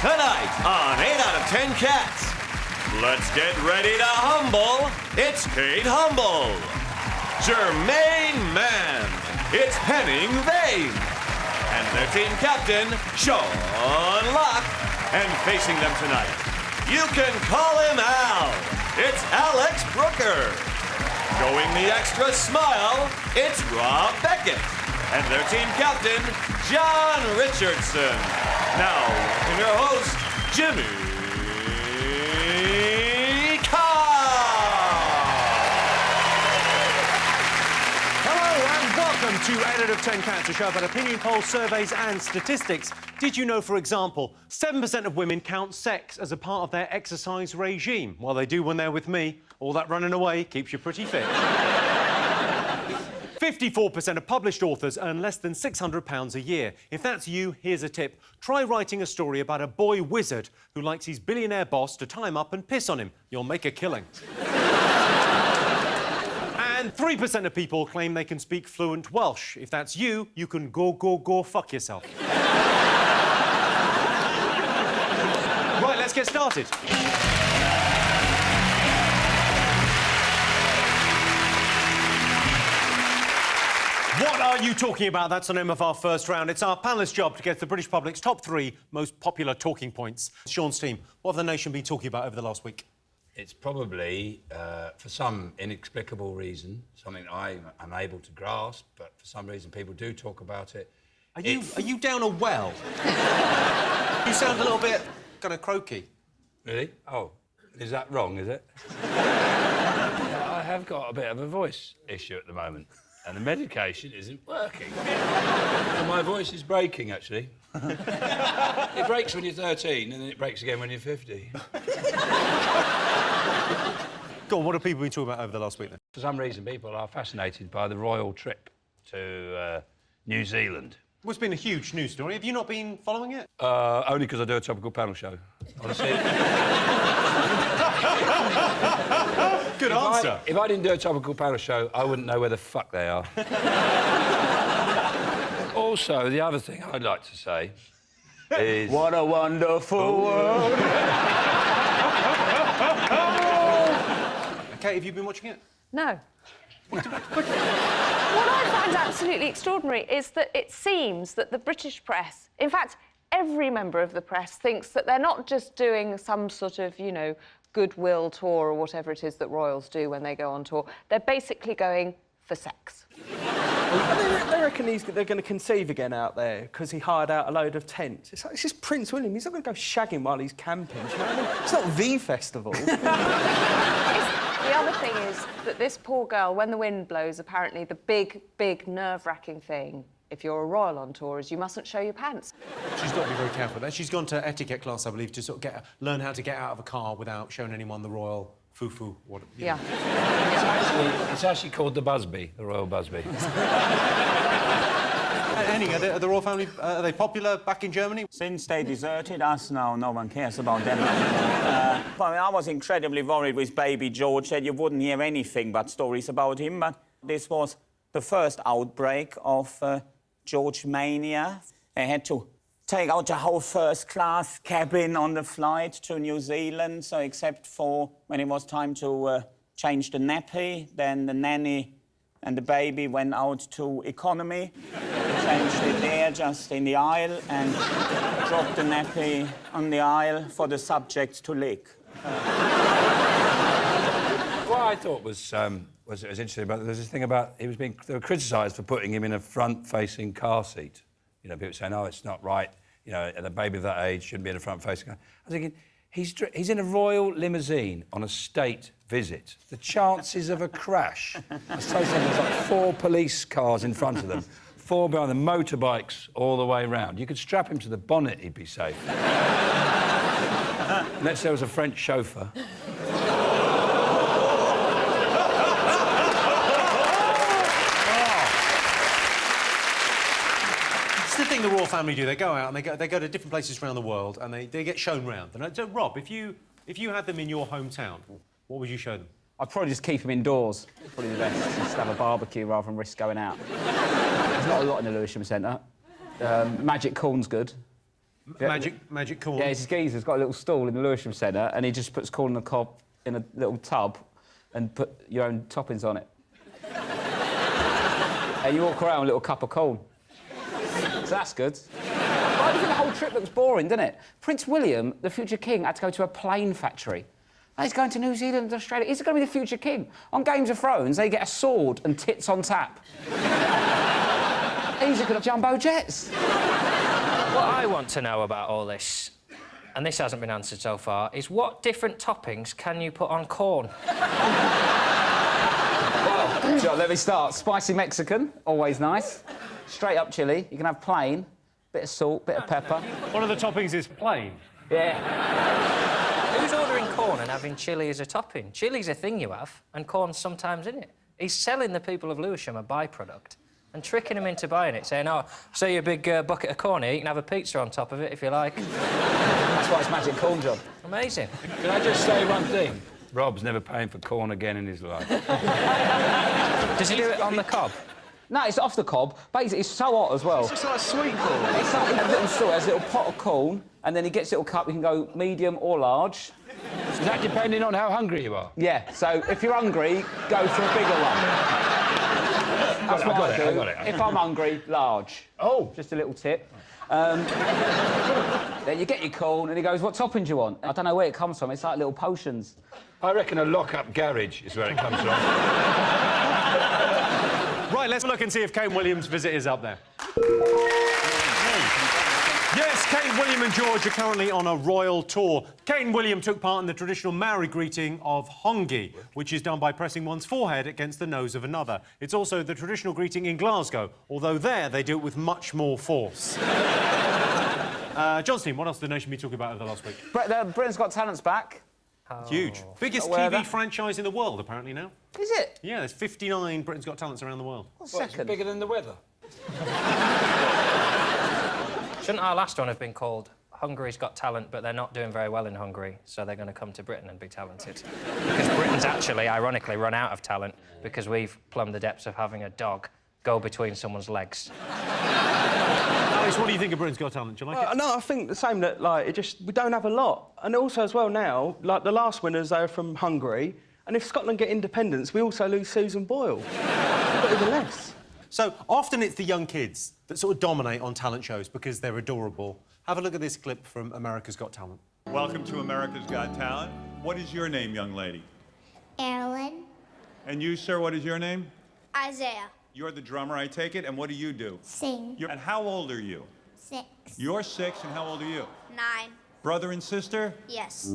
Tonight on 8 out of 10 Cats. Let's get ready to humble. It's Kate Humble. Jermaine Mann. It's Henning Wehn. And their team captain, Sean Locke. And facing them tonight, you can call him Al. It's Alex Brooker. Going the extra smile, it's Rob Beckett. And their team captain, John Richardson. Now, welcome your host, Jimmy Carr. Hello and welcome to 8 out of 10 Cats, a show about opinion polls, surveys and statistics. Did you know, for example, 7% of women count sex as a part of their exercise regime? Well, they do when they're with me. All that running away keeps you pretty fit. 54% of published authors earn less than £600 a year. If that's you, here's a tip. Try writing a story about a boy wizard who likes his billionaire boss to tie him up and piss on him. You'll make a killing. And 3% of people claim they can speak fluent Welsh. If that's you, you can go fuck yourself. Right, let's get started. What are you talking about? That's the name of our first round. It's our panelist's job to get the British public's top 3 most popular talking points. Sean's team, what have the nation been talking about over the last week? It's probably, for some inexplicable reason, something I'm unable to grasp, but for some reason people do talk about it. Are you down a well? You sound a little bit kind of croaky. Really? Oh, is that wrong, is it? I have got a bit of a voice issue at the moment. And the medication isn't working. And my voice is breaking, actually. It breaks when you're 13, and then it breaks again when you're 50. Go on, what have people been talking about over the last week, then? For some reason, people are fascinated by the royal trip to New Zealand. Well, it's been a huge news story. Have you not been following it? Only because I do a topical panel show. Honestly. Good answer. If I didn't do a topical panel show, I wouldn't know where the fuck they are. Also, the other thing I'd like to say is... What a wonderful world! OK, have you been watching it? No. What I find absolutely extraordinary is that it seems that the British press, in fact, every member of the press thinks that they're not just doing some sort of, you know, goodwill tour or whatever it is that royals do when they go on tour. They're basically going for sex. They reckon they're going to conceive again out there because he hired out a load of tents. It's just Prince William. He's not going to go shagging while he's camping. Do you know what I mean? It's not the festival. The other thing is that this poor girl, when the wind blows, apparently the big, nerve-wracking thing, if you're a royal on tour, is you mustn't show your pants. She's got to be very careful there. She's gone to etiquette class, I believe, to sort of learn how to get out of a car without showing anyone the royal foo-foo. Yeah. It's actually called the Busby, the Royal Busby. Henning, are the royal family, are they popular back in Germany? Since they deserted us now, no one cares about them. I was incredibly worried with baby George that you wouldn't hear anything but stories about him, but this was the first outbreak of George mania. They had to take out the whole first-class cabin on the flight to New Zealand, so except for when it was time to change the nappy, then the nanny and the baby went out to economy, changed it there just in the aisle, and dropped the nappy on the aisle for the subject to lick. What I thought was interesting about there's this thing about they were criticised for putting him in a front-facing car seat. You know, people saying, "Oh, it's not right. You know, and a baby of that age shouldn't be in a front-facing car." I was thinking, he's in a royal limousine on a state visit. The chances of a crash. I suppose there's like 4 police cars in front of them, 4 behind them, motorbikes all the way round. You could strap him to the bonnet, he'd be safe. Unless there was a French chauffeur. It's the thing the royal family do. They go out and they go to different places around the world and they get shown round. And so, Rob, if you had them in your hometown, what would you show them? I'd probably just keep him indoors. Probably the best. Just have a barbecue rather than risk going out. There's not a lot in the Lewisham Centre. Magic corn's good. Magic corn. Yeah, his geezer's got a little stall in the Lewisham Centre, and he just puts corn on the cob in a little tub and put your own toppings on it. And you walk around with a little cup of corn. So that's good. I think the whole trip looks boring, doesn't it? Prince William, the future king, had to go to a plane factory. Now he's going to New Zealand and Australia. He's going to be the future king. On Games of Thrones, they get a sword and tits on tap. He's looking at jumbo jets. What I want to know about all this, and this hasn't been answered so far, is what different toppings can you put on corn? Well, John, let me start. Spicy Mexican, always nice. Straight up chilli. You can have plain, bit of salt, bit of pepper. One of the toppings is plain. Yeah. Who's ordering corn and having chilli as a topping? Chilli's a thing you have, and corn's sometimes in it. He's selling the people of Lewisham a byproduct and tricking them into buying it, saying, oh, so you a big bucket of corn here, you can have a pizza on top of it if you like. That's why it's magic corn, John. Amazing. Can I just say one thing? Rob's never paying for corn again in his life. Does he do it on the cob? No, it's off the cob. Basically, it's so hot as well. It's just like sweet corn. It's like a little store, has a little pot of corn, and then he gets a little cup. You can go medium or large. Is that depending on how hungry you are? Yeah, so if you're hungry, go for a bigger one. That's what I do. If I'm hungry, large. Oh. Just a little tip. Then you get your corn, and he goes, what topping do you want? I don't know where it comes from. It's like little potions. I reckon a lock-up garage is where it comes from. Right, let's look and see if Kate Williams' visit is up there. Yes, Kate, William and George are currently on a royal tour. Kate and William took part in the traditional Maori greeting of hongi, which is done by pressing one's forehead against the nose of another. It's also the traditional greeting in Glasgow, although there they do it with much more force. Johnstein, what else did the nation be talking about over the last week? Britain's Got Talent's back. Huge. Biggest Aware of TV that? franchise in the world, apparently, now. Is it? Yeah, there's 59 Britain's Got Talents around the world. What's Well, it's second? bigger than the weather. Shouldn't our last one have been called Hungary's Got Talent, but they're not doing very well in Hungary, so they're going to come to Britain and be talented? Because Britain's actually, ironically, run out of talent because we've plumbed the depths of having a dog go between someone's legs. Alex, what do you think of Britain's Got Talent? Do you like it? No, I think the same, that, like, we don't have a lot. And also, as well, now, like, the last winners, they are from Hungary, and if Scotland get independence, we also lose Susan Boyle. But even less. So, often it's the young kids that sort of dominate on talent shows because they're adorable. Have a look at this clip from America's Got Talent. Welcome to America's Got Talent. What is your name, young lady? Ellen. And you, sir, what is your name? Isaiah. You're the drummer, I take it, and what do you do? Sing. And how old are you? 6. You're 6, and how old are you? 9. Brother and sister? Yes.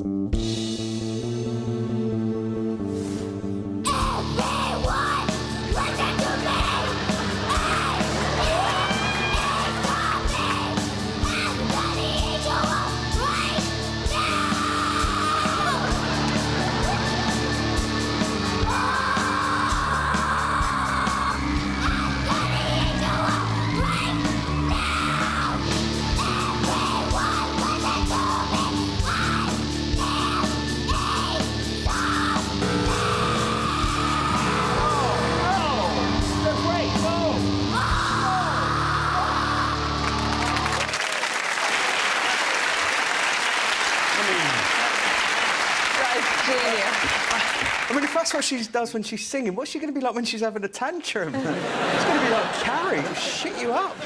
I mean, if that's what she does when she's singing, what's she going to be like when she's having a tantrum? She's going to be like Carrie, shit you up.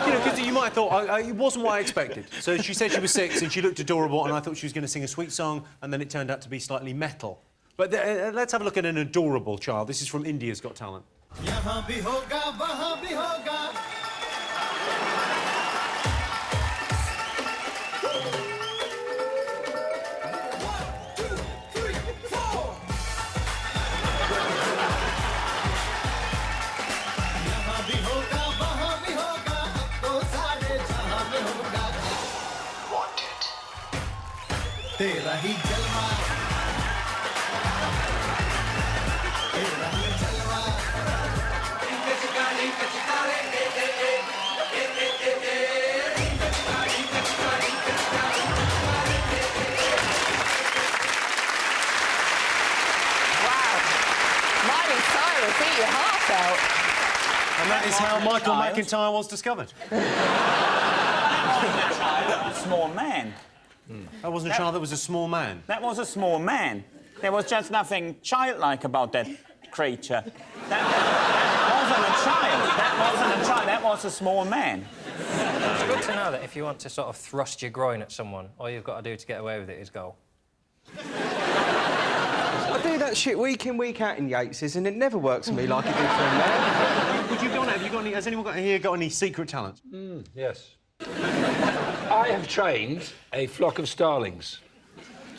You know, because you might have thought, it wasn't what I expected. So she said she was 6 and she looked adorable, and I thought she was going to sing a sweet song, and then it turned out to be slightly metal. But let's have a look at an adorable child. This is from India's Got Talent. तेरा ही जलवा तेरा ही जलवा Wow. Miley Cyrus, eat your heart out. And that is how Michael McIntyre was discovered. a small man. That wasn't a child, that was a small man. That was a small man. There was just nothing childlike about that creature. That wasn't a child. That wasn't a child. That was a small man. It's good to know that if you want to sort of thrust your groin at someone, all you've got to do to get away with it is go. I do that shit week in, week out in Yates's, and it never works for me like it did for him there. Would you go on? Have you got any? Has anyone here got any secret talents? Yes. I have trained a flock of starlings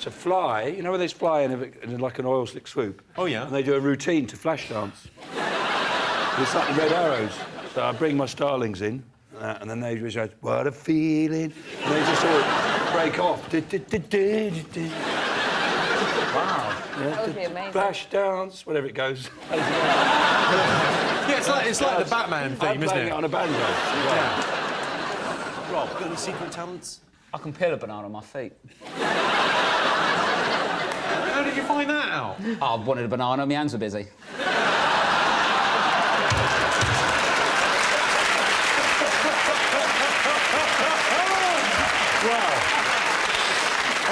to fly. You know where they fly in like an oil slick swoop? Oh, yeah. And they do a routine to flash dance. It's like the red arrows. So I bring my starlings in, and then they just go, what a feeling. And they just sort of break off. Wow. That would be amazing. Flash dance, whatever it goes. Yeah, it's like the Batman theme, isn't it? It on a banjo. Yeah. Rob, got any secret talents? I can peel a banana on my feet. How did you find that out? I wanted a banana, my hands were busy. Wow.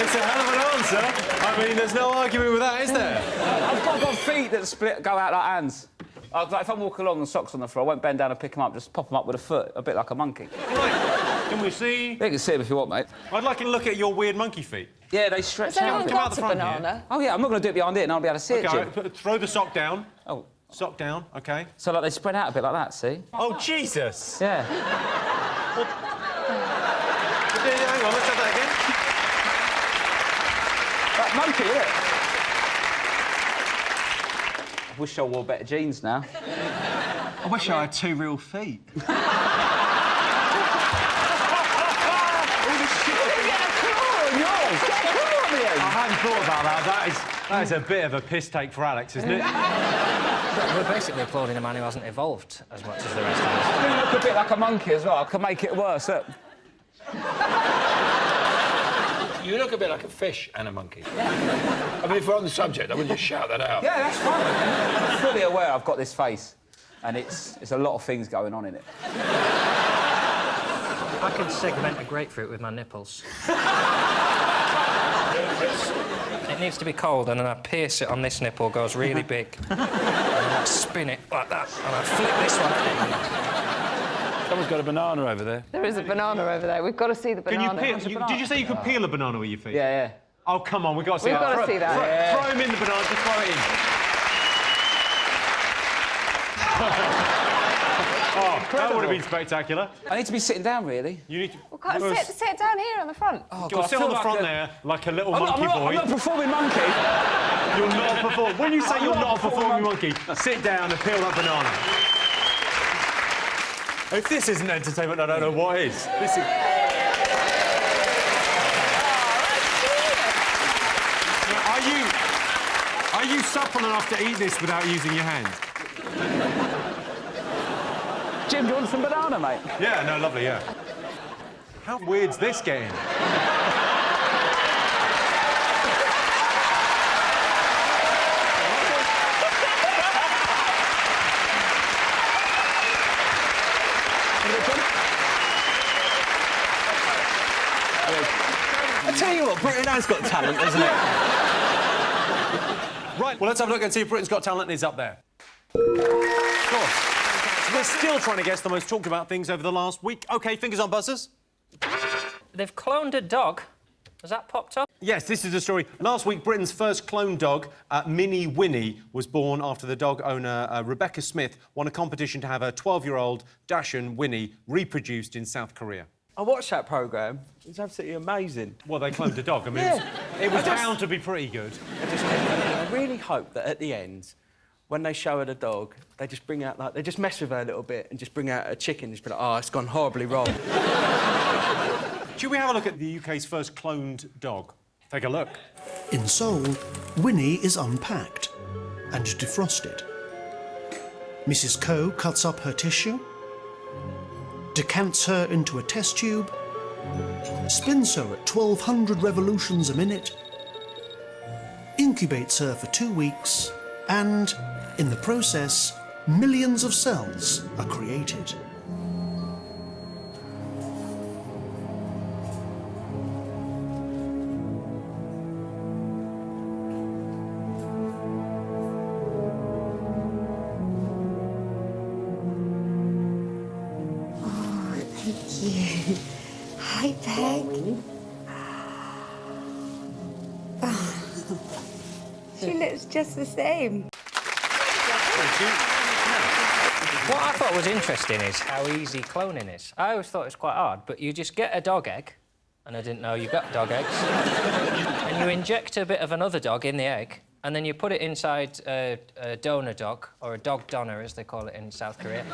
It's a hell of an answer. I mean, there's no argument with that, is there? I've got feet that split, go out like hands. Like if I'm walking along and socks on the floor, I won't bend down and pick them up, just pop them up with a foot, a bit like a monkey. Right. Can we see? You can see them if you want, mate. I'd like you to look at your weird monkey feet. Yeah, they stretch Has anyone out. got the a front banana? here. Oh, yeah, I'm not going to do it behind it and I'll be able to see it, Jim. Okay, throw the sock down. Oh. Sock down, OK. So, like, they spread out a bit like that, see? Oh, Jesus! Yeah. Hang on, let's have that That monkey, isn't it? I wish I wore better jeans now. I wish I had 2 real feet. I hadn't thought about that. That is a bit of a piss take for Alex, isn't it? We're basically applauding a man who hasn't evolved as much as the rest of us. You look a bit like a monkey as well. I can make it worse, look. You look a bit like a fish and a monkey. Yeah. I mean, if we're on the subject, I would just shout that out. Yeah, that's fine. I'm fully aware I've got this face, and it's a lot of things going on in it. I can segment a grapefruit with my nipples. It needs to be cold, and then I pierce it on this nipple, goes really big. And then I spin it like that, and I flip this one. Someone's got a banana over there. There is a banana over there. We've got to see the Can banana. you peel? Did you say you could peel a banana with your feet? Yeah, yeah. Oh, come on, we've got to see We've that. got to see that. Throw him in the banana, just throw it in. Oh, that would have been spectacular. I need to be sitting down, really. You need to... Well, sit down here on the front. Oh, You'll sit on the front there like a little monkey boy. I'm not a performing monkey. You're not a performing... When you say you're not a performing monkey, sit down and peel that banana. If this isn't entertainment, I don't know what is. This is... Are you supple enough to eat this without using your hands? Jim, do you want some banana, mate? Yeah, no, lovely, yeah. How weird's this getting? I tell you what, Britain has got talent, hasn't it? Right, well, let's have a look and see if Britain's Got Talent is up there. Of course. We're still trying to guess the most talked about things over the last week. OK, fingers on buzzers. They've cloned a dog. Has that popped up? Yes, this is the story. Last week, Britain's first cloned dog, Mini Winnie, was born after the dog owner, Rebecca Smith, won a competition to have her 12-year-old Dachshund Winnie reproduced in South Korea. I watched that programme. It was absolutely amazing. Well, they cloned a dog. I mean, Yeah. it was bound to be pretty good. I really hope that at the end, when they show her the dog, they just bring out, like, they just mess with her a little bit and just bring out a chicken and just be like, oh, it's gone horribly wrong. Should we have a look at the UK's first cloned dog? Take a look. In Seoul, Winnie is unpacked and defrosted. Mrs. Ko cuts up her tissue, decants her into a test tube, spins her at 1,200 revolutions a minute, incubates her for 2 weeks, and, in the process, millions of cells are created. you. Hi, Peg. She looks just the same. What I thought was interesting is how easy cloning is. I always thought it was quite hard, but you just get a dog egg, and I didn't know you got dog eggs, and you inject a bit of another dog in the egg, and then you put it inside a donor dog, or a dog donor, as they call it in South Korea.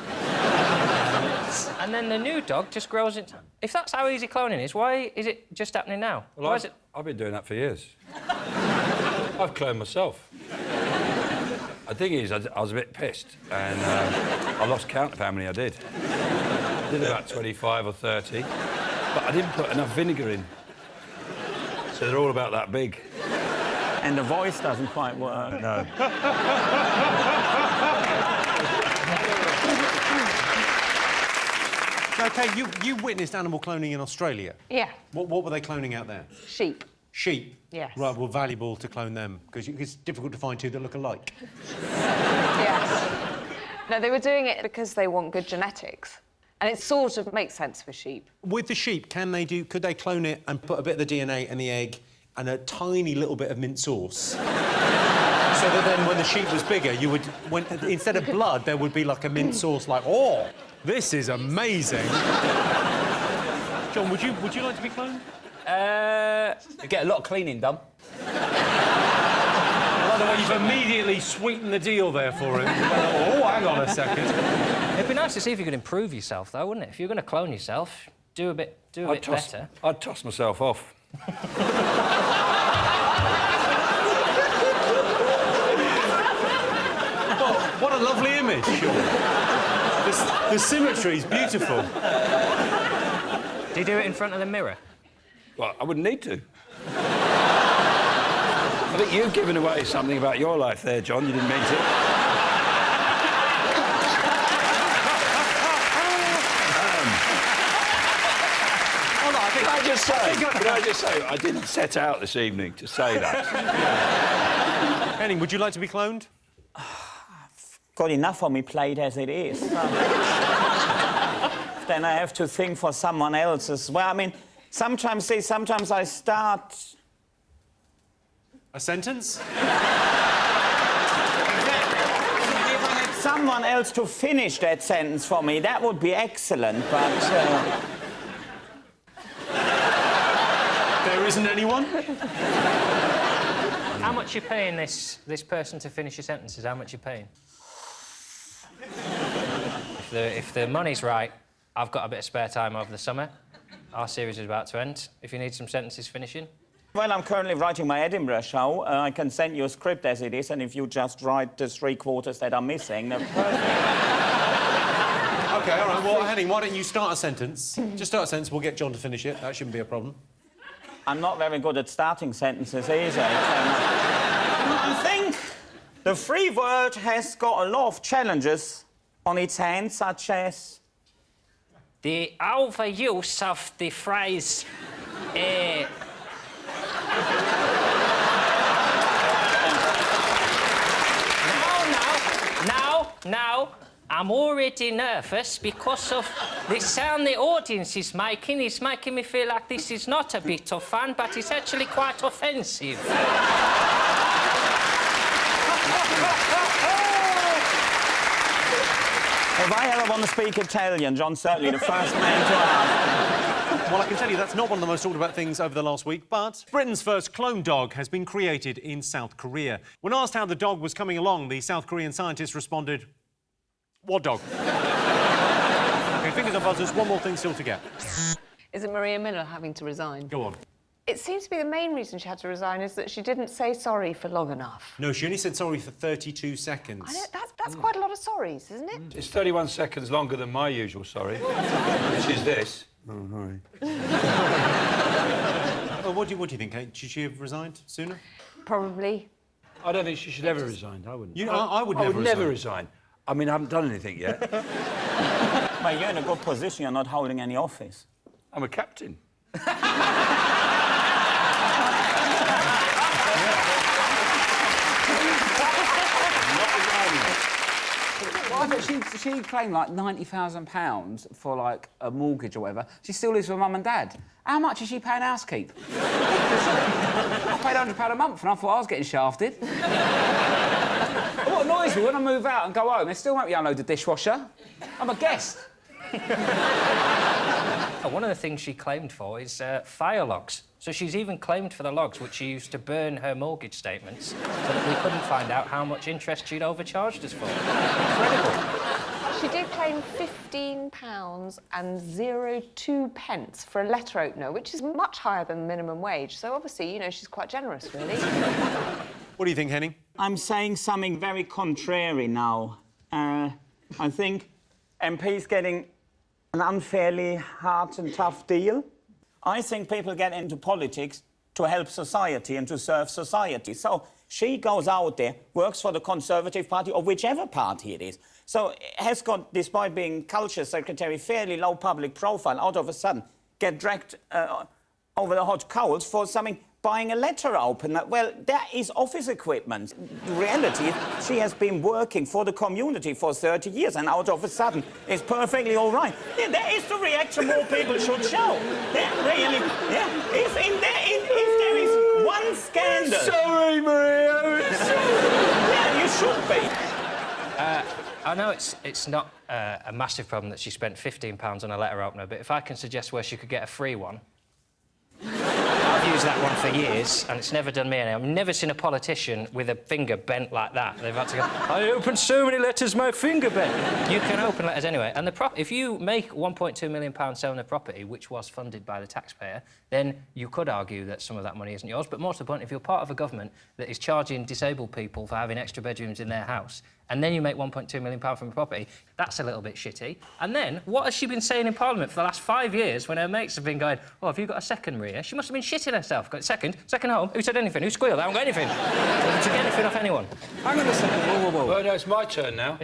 And then the new dog just grows into... If that's how easy cloning is, why is it just happening now? Well, why is it... I've been doing that for years. I've cloned myself. The thing is, I was a bit pissed, and I lost count of how many I did. I did about 25 or 30, but I didn't put enough vinegar in. So they're all about that big. And the voice doesn't quite work. No. OK, you witnessed animal cloning in Australia. Yeah. What were they cloning out there? Sheep. Sheep? Yes. Right, well, valuable to clone them, because it's difficult to find two that look alike. Yes. No, they were doing it because they want good genetics. And it sort of makes sense for sheep. With the sheep, could they clone it and put a bit of the DNA in the egg and a tiny little bit of mint sauce? So that then when the sheep was bigger, instead of blood, there would be like a mint sauce, like, oh, this is amazing. John, would you like to be cloned? You get a lot of cleaning done. By the way, you've immediately sweetened the deal there for him. Oh, hang on a second. It'd be nice to see if you could improve yourself, though, wouldn't it? If you're going to clone yourself, do a bit better. I'd toss myself off. What a lovely image, Sean. The symmetry's beautiful. Do you do it in front of the mirror? Well, I wouldn't need to. I think you've given away something about your life there, John. You didn't mean to. Can I just say, I didn't set out this evening to say that. Henning, would you like to be cloned? Got enough on me plate as it is. Then I have to think for someone else as well. I mean, sometimes I start... A sentence? If I had someone else to finish that sentence for me, that would be excellent, but... There isn't anyone? How much are you paying this person to finish your sentences? How much are you paying? If the money's right, I've got a bit of spare time over the summer. Our series is about to end. If you need some sentences finishing. Well, I'm currently writing my Edinburgh show. I can send you a script as it is, and if you just write the 3/4 that are missing, they're perfect. OK, all right. Well, Henning, why don't you start a sentence? Just start a sentence, we'll get John to finish it. That shouldn't be a problem. I'm not very good at starting sentences either. I think the free world has got a lot of challenges on its hands, such as... The overuse of the phrase... Now, I'm already nervous because of the sound the audience is making. It's making me feel like this is not a bit of fun, but it's actually quite offensive. If I ever want to speak Italian, John's certainly the first man to ask. Well, I can tell you that's not one of the most talked about things over the last week, but Britain's first clone dog has been created in South Korea. When asked how the dog was coming along, the South Korean scientists responded, what dog? OK, fingers on buzzers, one more thing still to get. Is it Maria Miller having to resign? Go on. It seems to be the main reason she had to resign is that she didn't say sorry for long enough. No, she only said sorry for 32 seconds. I know, that's quite a lot of sorries, isn't it? It's 31 seconds longer than my usual sorry, which is this. Oh, sorry. Well, what do you think, Kate? Should she have resigned sooner? Probably. I don't think she should ever resign. I wouldn't. I would never resign. I mean, I haven't done anything yet. Well, you're in a good position. You're not holding any office. I'm a captain. Well, I thought she claimed like £90,000 for like a mortgage or whatever. She still lives with her mum and dad. How much is she paying housekeep? I paid £100 a month and I thought I was getting shafted. What annoys me when I move out and go home, they still won't be unload the dishwasher. I'm a guest. One of the things she claimed for is fire logs. So she's even claimed for the logs which she used to burn her mortgage statements so that we couldn't find out how much interest she'd overcharged us for. Incredible. She did claim £15.02 for a letter opener, which is much higher than the minimum wage. So obviously, you know, she's quite generous, really. What do you think, Henning? I'm saying something very contrary now. I think MP's getting an unfairly hard and tough deal. I think people get into politics to help society and to serve society. So she goes out there, works for the Conservative Party or whichever party it is. So has got, despite being culture secretary, fairly low public profile, out of a sudden get dragged over the hot coals for something, buying a letter opener. Well, that is office equipment. The reality is she has been working for the community for 30 years and out of a sudden is perfectly all right. Yeah, that is the reaction more people should show. That really, yeah. If there is one scandal... Sorry, Maria. Yeah, you should be. I know it's not a massive problem that she spent £15 on a letter opener, but if I can suggest where she could get a free one... I've used that one for years, and it's never done me any. I've never seen a politician with a finger bent like that. They've had to go, I opened so many letters, my finger bent. You can open letters anyway. And if you make £1.2 million selling a property, which was funded by the taxpayer, then you could argue that some of that money isn't yours. But more to the point, if you're part of a government that is charging disabled people for having extra bedrooms in their house, and then you make £1.2 million from a property, that's a little bit shitty. And then, what has she been saying in Parliament for the last 5 years when her mates have been going, oh, have you got a second, Maria? She must have been shitting herself. Got second home? Who said anything? Who squealed? I haven't got anything. Did you get anything off anyone? Hang on a second. Whoa. Well, no, it's my turn now.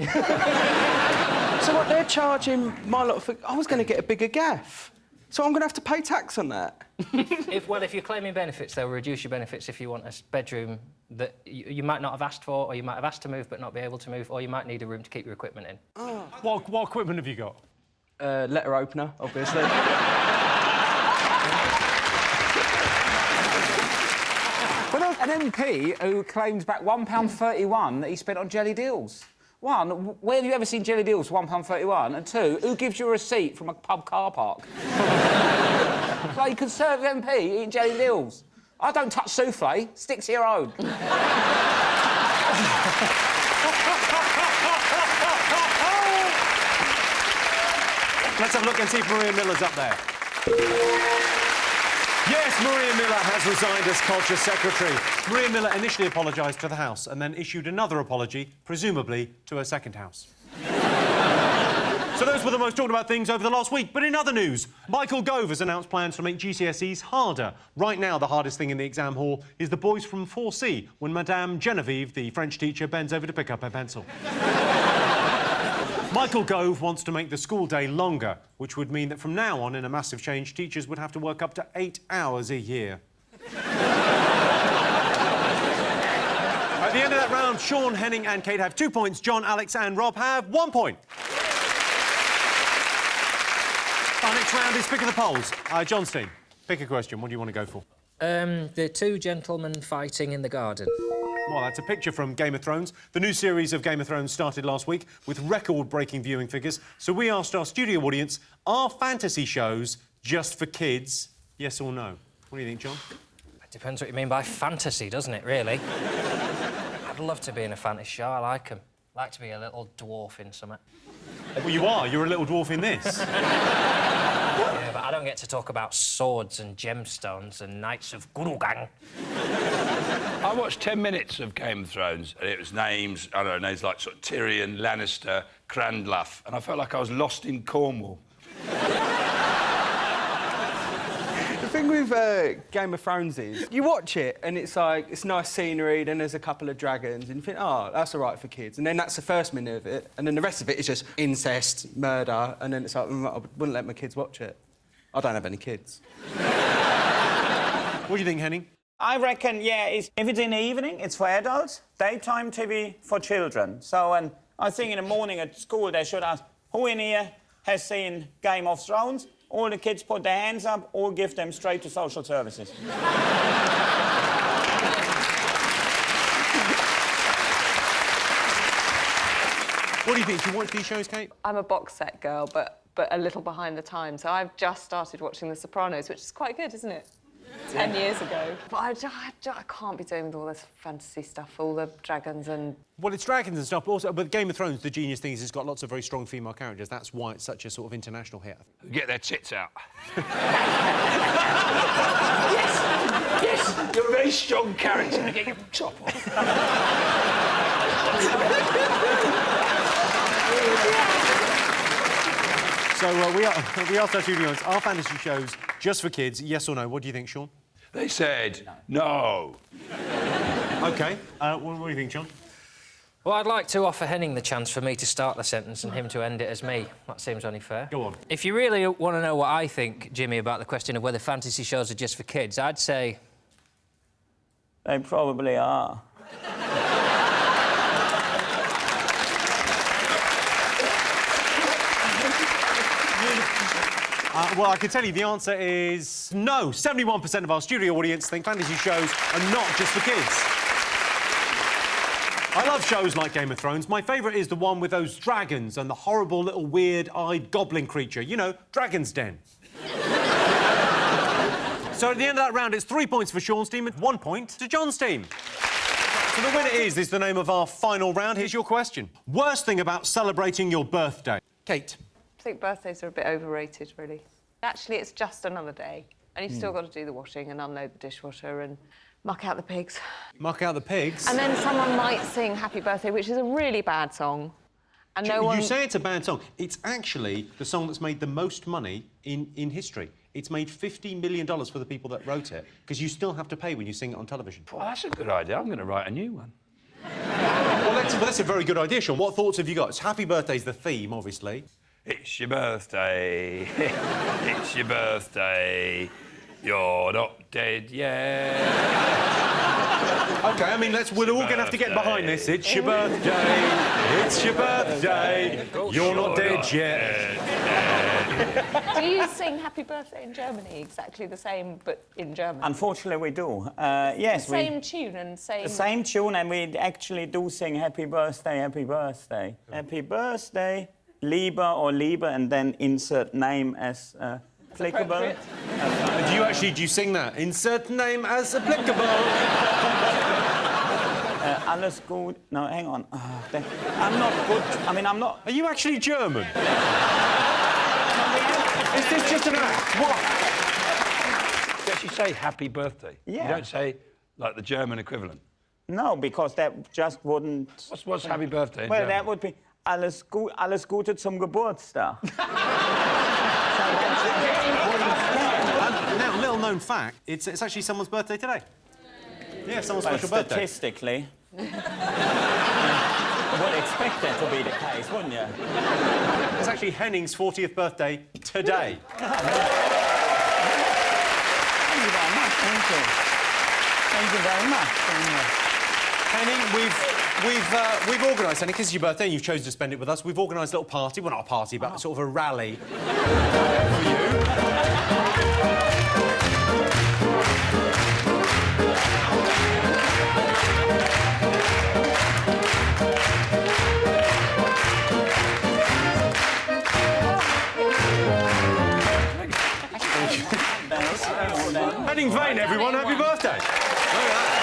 So what, they're charging my lot for... I was going to get a bigger gaff. So I'm going to have to pay tax on that? If you're claiming benefits, they'll reduce your benefits if you want a bedroom that you might not have asked for, or you might have asked to move but not be able to move, or you might need a room to keep your equipment in. Oh. What equipment have you got? Letter opener, obviously. Well, an MP who claims back £1.31 that he spent on jelly deals. One, where have you ever seen jelly deals for £1.31? And two, who gives you a receipt from a pub car park? Like, Conservative MP eating jelly deals. I don't touch souffle. Stick to your own. Let's have a look and see if Maria Miller's up there. Yes, Maria Miller has resigned as Culture Secretary. Maria Miller initially apologised to the House and then issued another apology, presumably to her second House. So those were the most talked about things over the last week. But in other news, Michael Gove has announced plans to make GCSEs harder. Right now, the hardest thing in the exam hall is the boys from 4C, when Madame Genevieve, the French teacher, bends over to pick up her pencil. Michael Gove wants to make the school day longer, which would mean that from now on, in a massive change, teachers would have to work up to 8 hours a year. At the end of that round, Sean, Henning and Kate have 2 points. John, Alex and Rob have 1 point. Our next round is Pick of the Polls. John Steen, pick a question. What do you want to go for? The two gentlemen fighting in the garden. Well, that's a picture from Game of Thrones. The new series of Game of Thrones started last week with record-breaking viewing figures. So we asked our studio audience, are fantasy shows just for kids? Yes or no? What do you think, John? It depends what you mean by fantasy, doesn't it, really? I'd love to be in a fantasy show. I like them. I like to be a little dwarf in something. Well, you are. You're a little dwarf in this. Yeah, but I don't get to talk about swords and gemstones and knights of Gurugang. I watched 10 minutes of Game of Thrones, and it was names, I don't know, names like sort of Tyrion, Lannister, Cranluff, and I felt like I was lost in Cornwall. The thing with Game of Thrones is, you watch it and it's like, it's nice scenery, then there's a couple of dragons, and you think, oh, that's all right for kids. And then that's the first minute of it, and then the rest of it is just incest, murder, and then it's like, I wouldn't let my kids watch it. I don't have any kids. What do you think, Henning? I reckon, yeah, if it's in the evening, it's for adults. Daytime TV for children. So, and I think in the morning at school they should ask, who in here has seen Game of Thrones? All the kids put their hands up or give them straight to social services. What do you think? Do you watch these shows, Kate? I'm a box set girl, but a little behind the times. So I've just started watching The Sopranos, which is quite good, isn't it? 10 years ago. But I can't be doing with all this fantasy stuff, all the dragons and... Well, it's dragons and stuff, but also, but Game of Thrones, the genius thing is it's got lots of very strong female characters. That's why it's such a sort of international hit. Get their tits out. Yes, you're a very strong character. Get your top off. So we asked our studio audience, are fantasy shows just for kids, yes or no? What do you think, Sean? They said no. OK. What do you think, Sean? Well, I'd like to offer Henning the chance for me to start the sentence and him to end it as me. That seems only fair. Go on. If you really want to know what I think, Jimmy, about the question of whether fantasy shows are just for kids, I'd say... They probably are. Well, I can tell you the answer is no. 71% of our studio audience think fantasy shows are not just for kids. I love shows like Game of Thrones. My favourite is the one with those dragons and the horrible little weird-eyed goblin creature. You know, Dragon's Den. So at the end of that round, it's 3 points for Sean's team and 1 point to John's team. So the winner is the name of our final round. Here's your question. Worst thing about celebrating your birthday? Kate. I think birthdays are a bit overrated, really. Actually, it's just another day, and you've still got to do the washing and unload the dishwasher and muck out the pigs. Muck out the pigs? And then someone might sing Happy Birthday, which is a really bad song. And no one... You say it's a bad song. It's actually the song that's made the most money in history. It's made $50 million for the people that wrote it, because you still have to pay when you sing it on television. Well, that's a good idea. I'm going to write a new one. Well, that's a very good idea, Sean. What thoughts have you got? It's Happy Birthday's the theme, obviously. It's your birthday. It's your birthday. You're not dead yet. OK, I mean, we're all going to have to get behind this. It's your birthday. It's your birthday. You're not dead yet. Do you sing Happy Birthday in Germany exactly the same, but in German? Unfortunately, we do. Yes, the same tune and same... The same tune, and we actually do sing Happy Birthday, Happy Birthday. Happy Birthday, Lieber or Liebe, and then insert name as applicable. Do you sing that? Insert name as applicable. Alles gut. No, hang on. I'm not good. I mean, I'm not... Are you actually German? Is this just an act? What? You actually say happy birthday. Yeah. You don't say, like, the German equivalent. No, because that just wouldn't... What's happy birthday in Well, German? that would be alles Gute zum Geburtstag. Now, little known fact, it's actually someone's birthday today. Yeah, someone's special birthday. Statistically... you would expect that to be the case, wouldn't you? It's actually Henning's 40th birthday today. Thank you very much, thank you. Thank you very much. Henning, we've organised, Henning, because it's your birthday and you've chosen to spend it with us, we've organised a little party. Well, not a party, but sort of a rally for you. Henning Wehn, everyone, happy birthday. Look at that.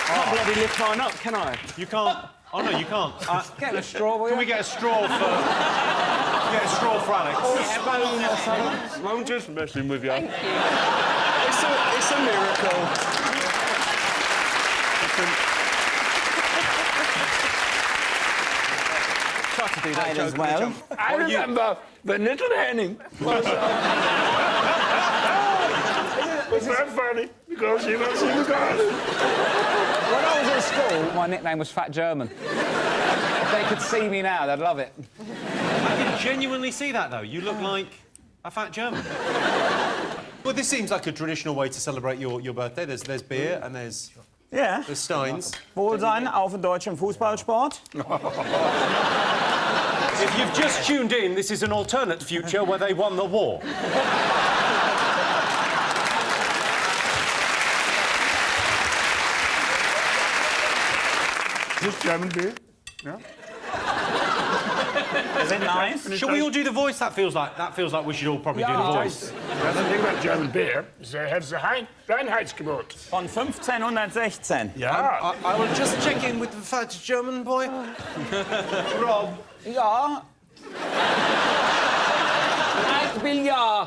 I can't bloody lift mine up, can I? You can't. Oh, no, you can't. Get a straw, will you? Can we get a straw for... Get a straw for Alex? I'm just messing with you. Thank you. It's a miracle. Try to do that as well. I remember the little Henning was very funny because he was in the garden. When I was at school, my nickname was Fat German. If they could see me now, they'd love it. I can genuinely see that, though. You look like a fat German. Well, this seems like a traditional way to celebrate your birthday. There's beer and there's Steins. Wohlsein auf dem deutschen Fußballsport. If you've just tuned in, this is an alternate future where they won the war. Just German beer. Yeah. Is it nice? Shall we all do the voice? That feels like we should all probably do the voice. The thing about German beer is they have the Reinheitsgebot. Von 1516. Yeah. I will just check in with the fat German boy. Rob. Ja. Ich will ja.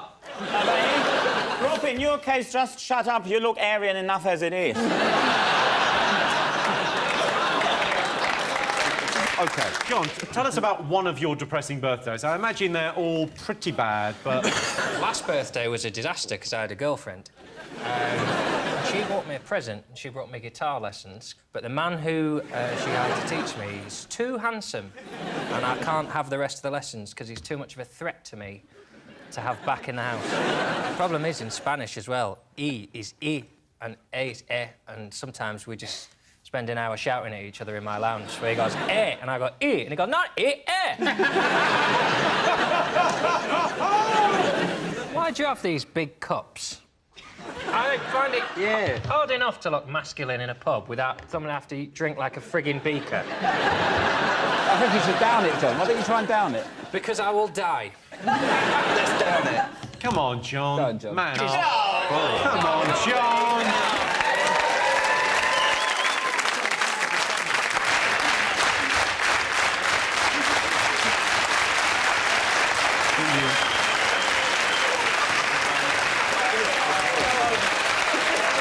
Rob, in your case, just shut up. You look Aryan enough as it is. OK, John, tell us about one of your depressing birthdays. I imagine they're all pretty bad, but... Last birthday was a disaster because I had a girlfriend. She bought me a present and she brought me guitar lessons, but the man who she had to teach me is too handsome and I can't have the rest of the lessons because he's too much of a threat to me to have back in the house. The problem is in Spanish as well, E is E and A is E, and sometimes we just spend an hour shouting at each other in my lounge where he goes, eh, and I go, E, and he goes, not E, eh. Why do you have these big cups? I find it hard enough to look masculine in a pub without someone have to drink like a frigging beaker. I think you should down it, John. Why don't you try and down it? Because I will die. Let's down it. Come on, John. Go on, John. Man up. Come on, John.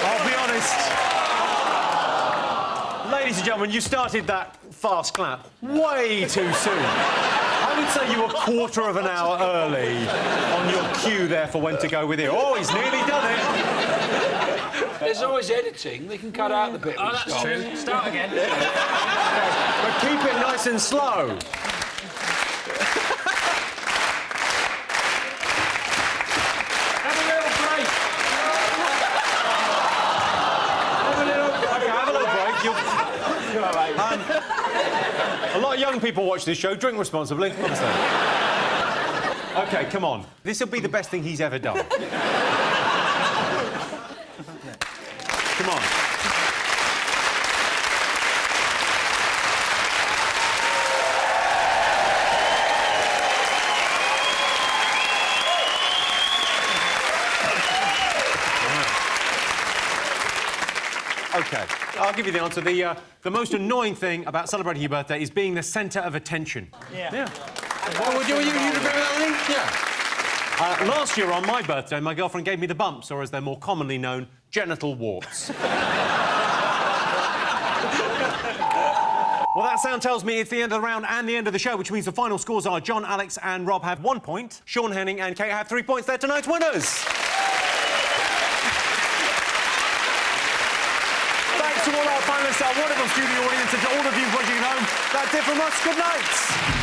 I'll be honest. Ladies and gentlemen, you started that fast clap way too soon. I would say you were a quarter of an hour early on your cue there for when to go with it. Oh, he's nearly done it. There's always editing. They can cut out the bit. Oh, that's true. Start again. But keep it nice and slow. Have a little break. Have a little break. A lot of young people watch this show. Drink responsibly, obviously. OK, come on. This will be the best thing he's ever done. Come on. OK, I'll give you the answer. The most annoying thing about celebrating your birthday is being the centre of attention. Yeah. Well, would you agree with that, Henning? Yeah. Last year on my birthday, my girlfriend gave me the bumps, or as they're more commonly known, genital warts. Well, that sound tells me it's the end of the round and the end of the show, which means the final scores are John, Alex and Rob have 1 point. Sean, Henning and Kate have 3 points. They're tonight's winners. Thanks to all our finalists, our wonderful studio audience, and to all of you watching at home. That's it from us. Good night.